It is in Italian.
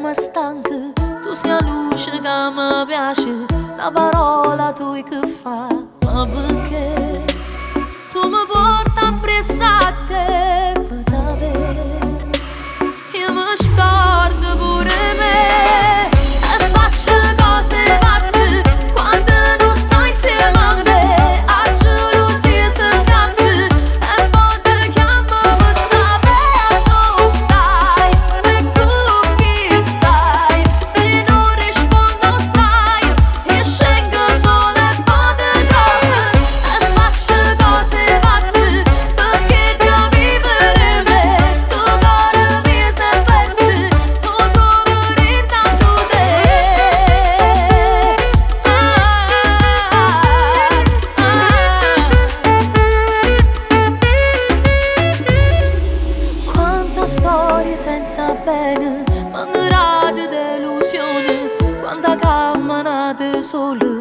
mi stanca, tu sei la luce che mi piace, la parola tua che fa, ma perché tu mi porti appresso a te per t'avere, io mi scordo pure me e faccio cose pazze quando non sto insieme a me, a gelosia si incazza e poi ti chiamo per sapere dove stai e con chi stai, se non rispondo sai, io scelgo solo e poi ti trovo e faccio cose pazze perché già vivere me, sto cuore mio se pensi, non troverò intanto te. Quanta storia senza bene, manderate delusione, quanta camminate sole